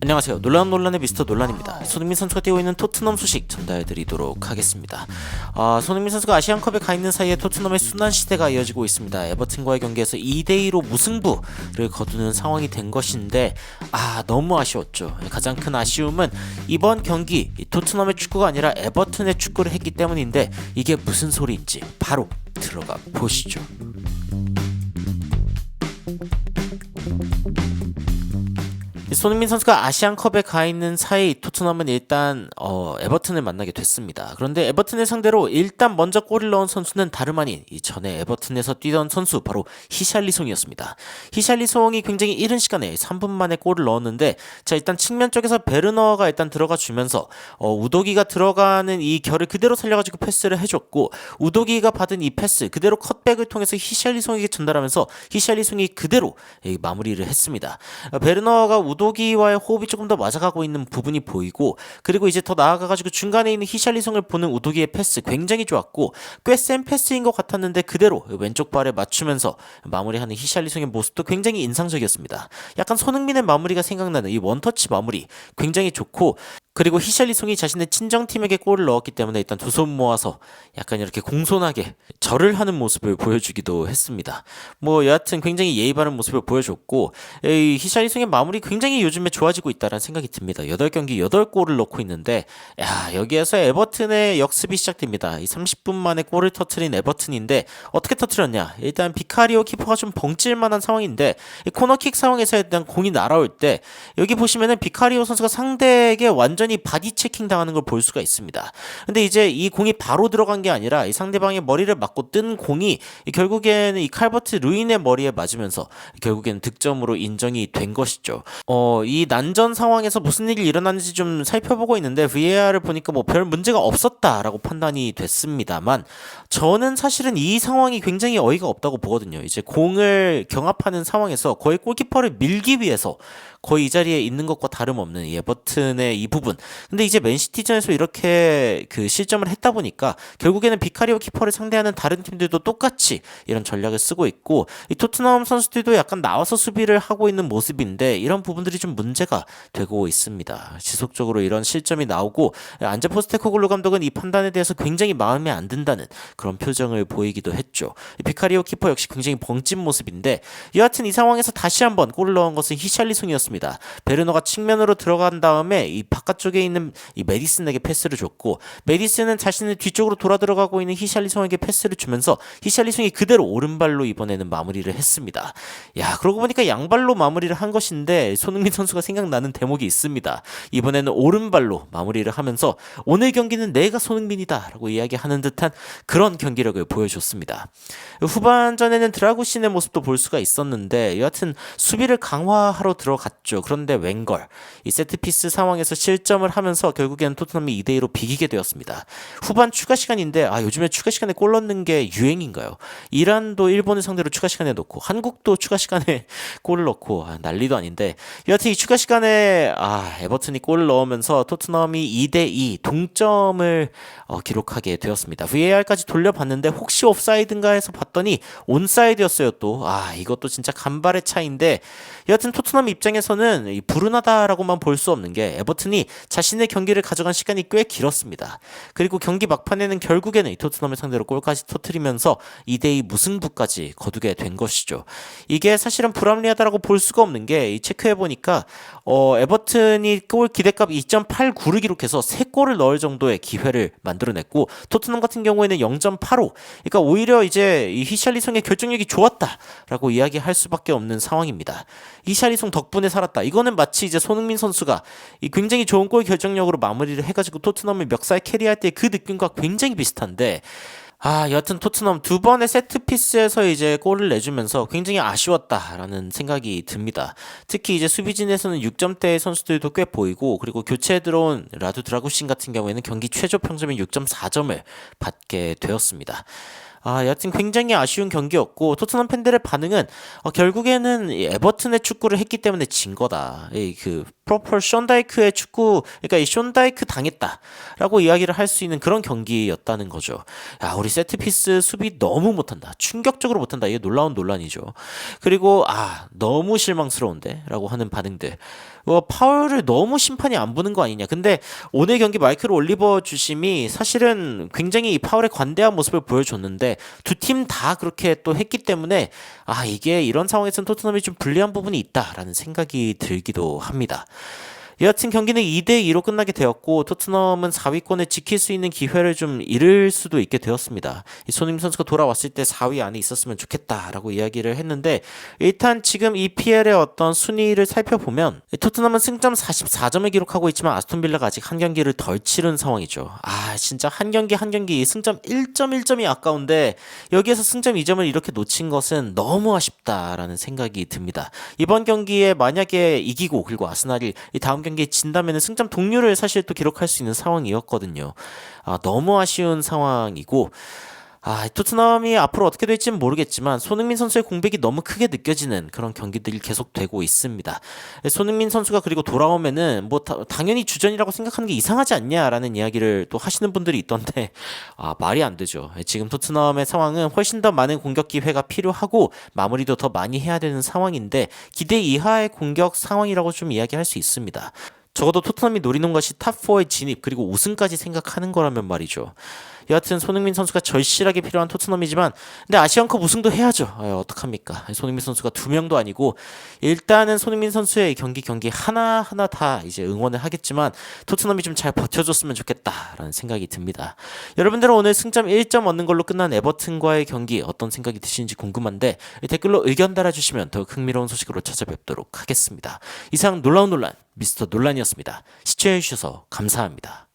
안녕하세요. 논란의 미스터 논란입니다. 손흥민 선수가 뛰고 있는 토트넘 소식 전달해드리도록 하겠습니다. 손흥민 선수가 아시안컵에 가 있는 사이에 토트넘의 순환 시대가 이어지고 있습니다. 에버튼과의 경기에서 2대2로 무승부를 거두는 상황이 된 것인데 너무 아쉬웠죠. 가장 큰 아쉬움은 이번 경기 토트넘의 축구가 아니라 에버튼의 축구를 했기 때문인데 이게 무슨 소리인지 바로 들어가 보시죠. 손흥민 선수가 아시안컵에 가 있는 사이 토트넘은 일단 에버튼을 만나게 됐습니다. 그런데 에버튼을 상대로 일단 먼저 골을 넣은 선수는 다름 아닌 이전에 에버튼에서 뛰던 선수 바로 히샬리송이었습니다. 히샬리송이 굉장히 이른 시간에 3분 만에 골을 넣었는데 일단 측면 쪽에서 베르너가 일단 들어가 주면서 우도기가 들어가는 이 결을 그대로 살려가지고 패스를 해줬고, 우도기가 받은 이 패스 그대로 컷백을 통해서 히샬리송에게 전달하면서 히샬리송이 그대로 마무리를 했습니다. 베르너가 우도기와의 호흡이 조금 더 맞아가고 있는 부분이 보이고, 그리고 이제 더 나아가가지고 중간에 있는 히샬리송을 보는 우도기의 패스 굉장히 좋았고, 꽤 센 패스인 것 같았는데 그대로 왼쪽 발에 맞추면서 마무리하는 히샬리송의 모습도 굉장히 인상적이었습니다. 약간 손흥민의 마무리가 생각나는 이 원터치 마무리 굉장히 좋고, 그리고 히샬리송이 자신의 친정팀에게 골을 넣었기 때문에 일단 두 손 모아서 약간 이렇게 공손하게 절을 하는 모습을 보여주기도 했습니다. 여하튼 굉장히 예의 바른 모습을 보여줬고, 이 히샬리송의 마무리 굉장히 요즘에 좋아지고 있다는 생각이 듭니다. 8경기 8골을 넣고 있는데 여기에서 에버튼의 역습이 시작됩니다. 이 30분 만에 골을 터트린 에버튼인데 어떻게 터트렸냐? 일단 비카리오 키퍼가 좀 벙찔만한 상황인데 코너킥 상황에서 일단 공이 날아올 때 여기 보시면은 비카리오 선수가 상대에게 완전히 바디 체킹 당하는 걸 볼 수가 있습니다. 근데 이제 이 공이 바로 들어간 게 아니라 이 상대방의 머리를 맞고 뜬 공이 결국에는 이 칼버트 루인의 머리에 맞으면서 결국에는 득점으로 인정이 된 것이죠. 이 난전 상황에서 무슨 일이 일어났는지 좀 살펴보고 있는데 VAR을 보니까 별 문제가 없었다라고 판단이 됐습니다만, 저는 사실은 이 상황이 굉장히 어이가 없다고 보거든요. 이제 공을 경합하는 상황에서 거의 골키퍼를 밀기 위해서 거의 이 자리에 있는 것과 다름없는 이 에버튼의 이 부분. 근데 이제 맨시티전에서 이렇게 실점을 했다 보니까 결국에는 비카리오 키퍼를 상대하는 다른 팀들도 똑같이 이런 전략을 쓰고 있고, 이 토트넘 선수들도 약간 나와서 수비를 하고 있는 모습인데 이런 부분들이 좀 문제가 되고 있습니다. 지속적으로 이런 실점이 나오고, 안제 포스테코글루 감독은 이 판단에 대해서 굉장히 마음에 안 든다는 그런 표정을 보이기도 했죠. 비카리오 키퍼 역시 굉장히 벙찐 모습인데, 여하튼 이 상황에서 다시 한번 골을 넣은 것은 히샬리송이었습니다. 베르너가 측면으로 들어간 다음에 이 바깥쪽에 있는 이 메디슨에게 패스를 줬고, 메디슨은 자신의 뒤쪽으로 돌아 들어가고 있는 히샬리송에게 패스를 주면서 히샬리송이 그대로 오른발로 이번에는 마무리를 했습니다. 그러고 보니까 양발로 마무리를 한 것인데 손흥민 선수가 생각나는 대목이 있습니다. 이번에는 오른발로 마무리를 하면서 오늘 경기는 내가 손흥민이다 라고 이야기하는 듯한 그런 경기력을 보여줬습니다. 후반전에는 드라구신의 모습도 볼 수가 있었는데 여하튼 수비를 강화하러 들어갔죠. 그런데 웬걸 이 세트피스 상황에서 실점을 하면서 결국에는 토트넘이 2대2로 비기게 되었습니다. 후반 추가 시간인데 요즘에 추가 시간에 골 넣는 게 유행인가요? 이란도 일본을 상대로 추가 시간에 넣고, 한국도 추가 시간에 골을 넣고 난리도 아닌데, 여하튼 이 추가 시간에 에버튼이 골을 넣으면서 토트넘이 2대2 동점을 기록하게 되었습니다. VAR까지 돌려봤는데 혹시 옵사이드인가 해서 봤더니 온사이드였어요. 또 이것도 진짜 간발의 차이인데, 여하튼 토트넘 입장에서는 불운하다라고만 볼 수 없는 게 에버튼이 자신의 경기를 가져간 시간이 꽤 길었습니다. 그리고 경기 막판에는 결국에는 이 토트넘을 상대로 골까지 터뜨리면서 2대2 무승부까지 거두게 된 것이죠. 이게 사실은 불합리하다라고 볼 수가 없는 게 체크해보니까 에버튼이 골 기대값 2.89를 기록해서 3골을 넣을 정도의 기회를 만들어냈고, 토트넘 같은 경우에는 0.85, 그러니까 오히려 이제 이 히샬리송의 결정력이 좋았다라고 이야기할 수밖에 없는 상황입니다. 히샬리송 덕분에 살았다. 이거는 마치 이제 손흥민 선수가 이 굉장히 좋은 골 결정력으로 마무리를 해가지고 토트넘을 멱살 캐리할 때 그 느낌과 굉장히 비슷한데, 여하튼 토트넘 2번의 세트피스에서 이제 골을 내주면서 굉장히 아쉬웠다라는 생각이 듭니다. 특히 이제 수비진에서는 6점대의 선수들도 꽤 보이고, 그리고 교체에 들어온 라두 드라구신 같은 경우에는 경기 최저 평점인 6.4점을 받게 되었습니다. 여하튼 굉장히 아쉬운 경기였고, 토트넘 팬들의 반응은 결국에는 에버튼의 축구를 했기 때문에 진 거다. 프로퍼 션다이크의 축구, 그러니까 이 션다이크 당했다라고 이야기를 할 수 있는 그런 경기였다는 거죠. 야, 우리 세트피스 수비 너무 못한다. 충격적으로 못한다. 이게 놀라운 논란이죠. 그리고 너무 실망스러운데라고 하는 반응들. 파울을 너무 심판이 안 보는 거 아니냐. 근데 오늘 경기 마이클 올리버 주심이 사실은 굉장히 이 파울에 관대한 모습을 보여줬는데 두 팀 다 그렇게 또 했기 때문에 이게 이런 상황에서는 토트넘이 좀 불리한 부분이 있다라는 생각이 들기도 합니다. 여하튼 경기는 2대2로 끝나게 되었고 토트넘은 4위권을 지킬 수 있는 기회를 좀 잃을 수도 있게 되었습니다. 손흥민 선수가 돌아왔을 때 4위 안에 있었으면 좋겠다라고 이야기를 했는데 일단 지금 EPL의 어떤 순위를 살펴보면 토트넘은 승점 44점을 기록하고 있지만 아스톤빌라가 아직 한 경기를 덜 치른 상황이죠. 진짜 한 경기 한 경기 승점 1.1점이 아까운데 여기에서 승점 2점을 이렇게 놓친 것은 너무 아쉽다라는 생각이 듭니다. 이번 경기에 만약에 이기고 그리고 아스날이 이 다음 경기에 진다면 승점 동률을 사실 또 기록할 수 있는 상황이었거든요. 너무 아쉬운 상황이고 토트넘이 앞으로 어떻게 될지는 모르겠지만 손흥민 선수의 공백이 너무 크게 느껴지는 그런 경기들이 계속되고 있습니다. 손흥민 선수가 그리고 돌아오면은 당연히 주전이라고 생각하는 게 이상하지 않냐라는 이야기를 또 하시는 분들이 있던데 말이 안 되죠. 지금 토트넘의 상황은 훨씬 더 많은 공격 기회가 필요하고 마무리도 더 많이 해야 되는 상황인데 기대 이하의 공격 상황이라고 좀 이야기할 수 있습니다. 적어도 토트넘이 노리는 것이 탑4의 진입 그리고 우승까지 생각하는 거라면 말이죠. 여하튼 손흥민 선수가 절실하게 필요한 토트넘이지만 근데 아시안컵 우승도 해야죠. 어떡합니까? 손흥민 선수가 2명도 아니고 일단은 손흥민 선수의 경기 하나하나 다 이제 응원을 하겠지만 토트넘이 좀 잘 버텨줬으면 좋겠다라는 생각이 듭니다. 여러분들은 오늘 승점 1점 얻는 걸로 끝난 에버튼과의 경기 어떤 생각이 드시는지 궁금한데 댓글로 의견 달아주시면 더욱 흥미로운 소식으로 찾아뵙도록 하겠습니다. 이상 놀라운 논란 미스터 논란이었습니다. 시청해주셔서 감사합니다.